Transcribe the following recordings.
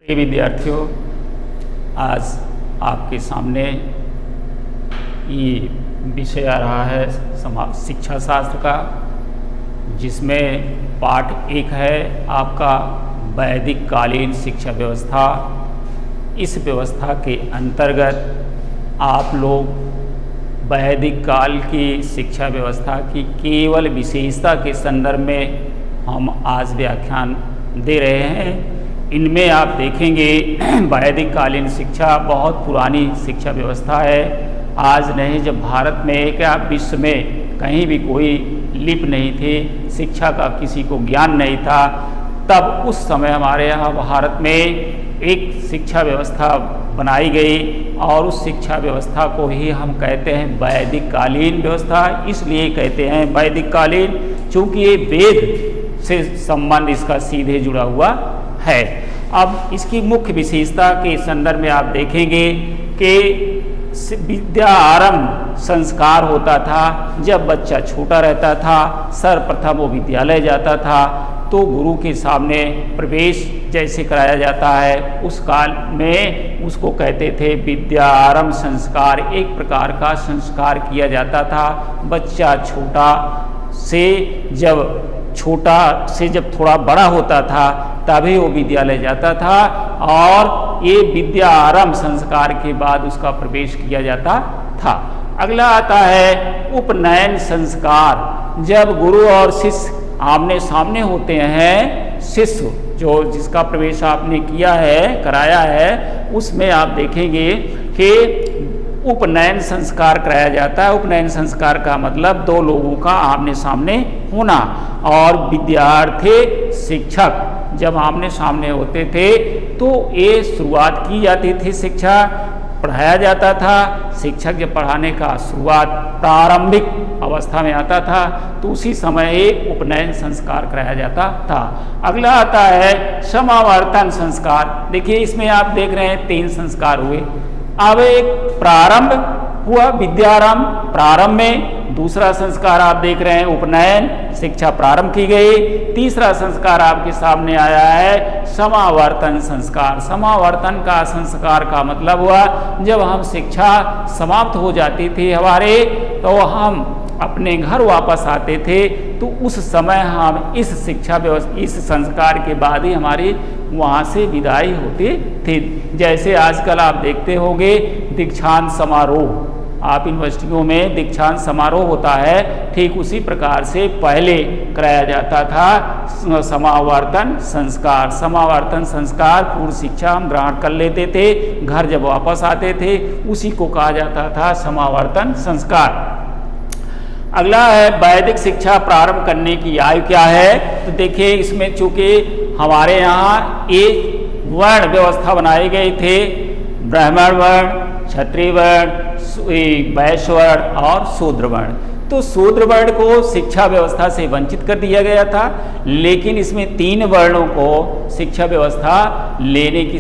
प्रिय विद्यार्थियों, आज आपके सामने ये विषय आ रहा है समाज शिक्षा शास्त्र का, जिसमें पाठ एक है आपका वैदिक कालीन शिक्षा व्यवस्था। इस व्यवस्था के अंतर्गत आप लोग वैदिक काल की शिक्षा व्यवस्था की केवल विशेषता के संदर्भ में हम आज व्याख्यान दे रहे हैं। इनमें आप देखेंगे वैदिक कालीन शिक्षा बहुत पुरानी शिक्षा व्यवस्था है। आज नहीं, जब भारत में क्या विश्व में कहीं भी कोई लिप नहीं थी, शिक्षा का किसी को ज्ञान नहीं था, तब उस समय हमारे यहाँ भारत में एक शिक्षा व्यवस्था बनाई गई और उस शिक्षा व्यवस्था को ही हम कहते हैं वैदिक कालीन व्यवस्था। इसलिए कहते हैं वैदिक कालीन, चूँकि ये वेद से संबंध इसका सीधे जुड़ा हुआ है। अब इसकी मुख्य विशेषता के संदर्भ में आप देखेंगे कि विद्या आरंभ संस्कार होता था। जब बच्चा छोटा रहता था, सर्वप्रथम वो विद्यालय जाता था, तो गुरु के सामने प्रवेश जैसे कराया जाता है, उस काल में उसको कहते थे विद्या आरंभ संस्कार। एक प्रकार का संस्कार किया जाता था। बच्चा छोटा से जब थोड़ा बड़ा होता था तभी वो विद्यालय जाता था, और ये विद्या आरंभ संस्कार के बाद उसका प्रवेश किया जाता था। अगला आता है उपनयन संस्कार। जब गुरु और शिष्य आमने सामने होते हैं, शिष्य जिसका प्रवेश आपने किया है, कराया है, उसमें आप देखेंगे कि उपनयन संस्कार कराया जाता है। उपनयन संस्कार का मतलब दो लोगों का आमने सामने होना, और विद्यार्थी शिक्षक जब आमने सामने होते थे तो ये शुरुआत की जाती थी, शिक्षा पढ़ाया जाता था। शिक्षक जब पढ़ाने का शुरुआत प्रारंभिक अवस्था में आता था तो उसी समय एक उपनयन संस्कार कराया जाता था। अगला आता है समावर्तन संस्कार। देखिए, इसमें आप देख रहे हैं 3 संस्कार हुए। अब एक प्रारंभ हुआ, विद्यारंभ प्रारंभ में। दूसरा संस्कार आप देख रहे हैं उपनयन, शिक्षा प्रारंभ की गई। तीसरा संस्कार आपके सामने आया है समावर्तन संस्कार। समावर्तन का संस्कार का मतलब हुआ जब हम शिक्षा समाप्त हो जाती थी हमारे, तो हम अपने घर वापस आते थे, तो उस समय हम इस शिक्षा व्यवस्था, इस संस्कार के बाद ही हमारी वहाँ से विदाई होती थी। जैसे आजकल आप देखते होंगे दीक्षांत समारोह, आप यूनिवर्सिटियों में दीक्षांत समारोह होता है, ठीक उसी प्रकार से पहले कराया जाता था समावर्तन संस्कार। समावर्तन संस्कार पूर्व शिक्षा हम ग्रहण कर लेते थे, घर जब वापस आते थे उसी को कहा जाता था समावर्तन संस्कार। अगला है वैदिक शिक्षा प्रारंभ करने की आयु क्या है। तो देखिए, इसमें चूंकि हमारे यहाँ एक वर्ण व्यवस्था बनाए गए थे, ब्राह्मण वर्ण, क्षत्रिय वर्ण, वैश्य वर्ण और शूद्र वर्ण। तो शूद्र वर्ण को शिक्षा व्यवस्था से वंचित कर दिया गया था, लेकिन इसमें 3 वर्णों को शिक्षा व्यवस्था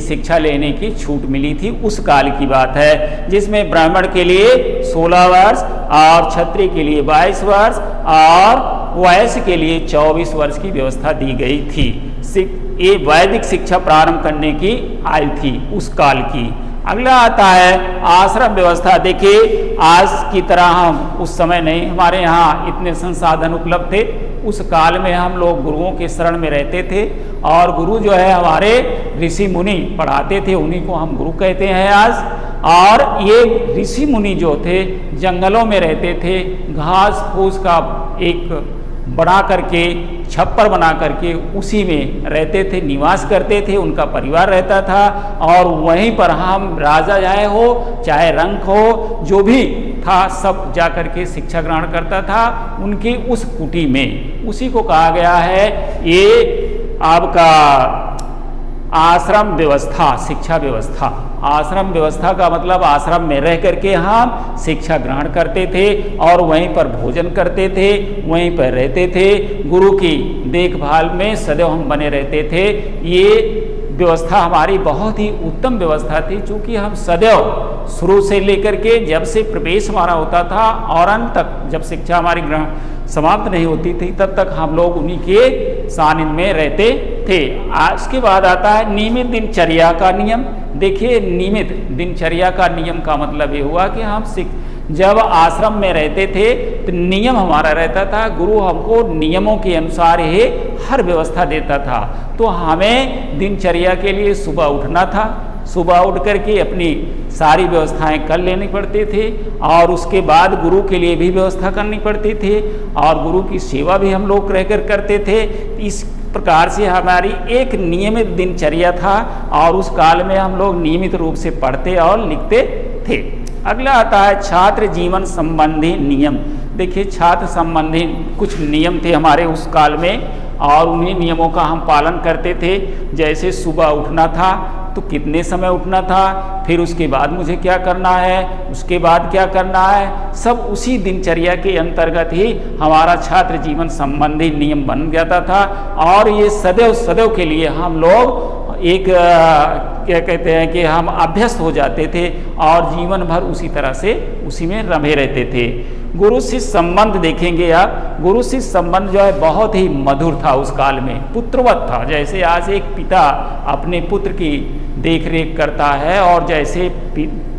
शिक्षा लेने की छूट मिली थी। उस काल की बात है, जिसमें ब्राह्मण के लिए 16 वर्ष और क्षत्रिय के लिए 22 वर्ष और वैश्य के लिए 24 वर्ष की व्यवस्था दी गई थी। ये वैदिक शिक्षा प्रारंभ करने की आयु थी उस काल की। अगला आता है आश्रम व्यवस्था। देखिए, आज की तरह हम उस समय नहीं, हमारे यहाँ इतने संसाधन उपलब्ध थे। उस काल में हम लोग गुरुओं के शरण में रहते थे, और गुरु जो है हमारे ऋषि मुनि पढ़ाते थे, उन्हीं को हम गुरु कहते हैं आज। और ये ऋषि मुनि जो थे जंगलों में रहते थे, घास फूस का एक बना करके, छप्पर बना करके उसी में रहते थे, निवास करते थे, उनका परिवार रहता था। और वहीं पर हम राजा चाहे हो चाहे रंक हो, जो भी था सब जा करके शिक्षा ग्रहण करता था उनकी उस कुटी में। उसी को कहा गया है ये आपका आश्रम व्यवस्था, शिक्षा व्यवस्था। आश्रम व्यवस्था का मतलब आश्रम में रह करके हम शिक्षा ग्रहण करते थे और वहीं पर भोजन करते थे, वहीं पर रहते थे, गुरु की देखभाल में सदैव हम बने रहते थे। ये व्यवस्था हमारी बहुत ही उत्तम व्यवस्था थी, चूँकि हम सदैव शुरू से लेकर के जब से प्रवेश हमारा होता था और अंत तक, जब शिक्षा हमारी ग्रहण समाप्त नहीं होती थी, तब तक हम लोग उन्हीं के सानिध्य में रहते थे। उसके बाद आता है नियमित दिनचर्या का नियम। देखिए, नियमित दिनचर्या का नियम का मतलब ये हुआ कि हम जब आश्रम में रहते थे तो नियम हमारा रहता था, गुरु हमको नियमों के अनुसार ही हर व्यवस्था देता था। तो हमें दिनचर्या के लिए सुबह उठना था, सुबह उठ करके अपनी सारी व्यवस्थाएं कर लेनी पड़ती थी और उसके बाद गुरु के लिए भी व्यवस्था करनी पड़ती थी और गुरु की सेवा भी हम लोग रहकर करते थे। इस प्रकार से हमारी एक नियमित दिनचर्या था और उस काल में हम लोग नियमित रूप से पढ़ते और लिखते थे। अगला आता है छात्र जीवन संबंधी नियम। देखिए, छात्र संबंधी कुछ नियम थे हमारे उस काल में और उन्हीं नियमों का हम पालन करते थे। जैसे सुबह उठना था तो कितने समय उठना था, फिर उसके बाद मुझे क्या करना है, उसके बाद क्या करना है, सब उसी दिनचर्या के अंतर्गत ही हमारा छात्र जीवन संबंधी नियम बन जाता था। और ये सदैव सदैव के लिए हम लोग एक क्या कहते हैं कि हम अभ्यस्त हो जाते थे और जीवन भर उसी तरह से उसी में रमे रहते थे। गुरु शिष्य संबंध देखेंगे आप, गुरु शिष्य संबंध जो है बहुत ही मधुर था उस काल में, पुत्रवत था। जैसे आज एक पिता अपने पुत्र की देख रेख करता है और जैसे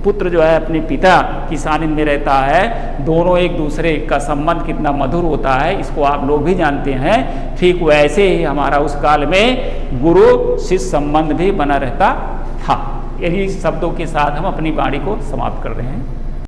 पुत्र जो है अपने पिता की सानिध्य में रहता है, दोनों एक दूसरे का संबंध कितना मधुर होता है इसको आप लोग भी जानते हैं। ठीक वैसे ही हमारा उस काल में गुरु शिष्य संबंध भी बना रहता था। यही शब्दों के साथ हम अपनी वाणी को समाप्त कर रहे हैं।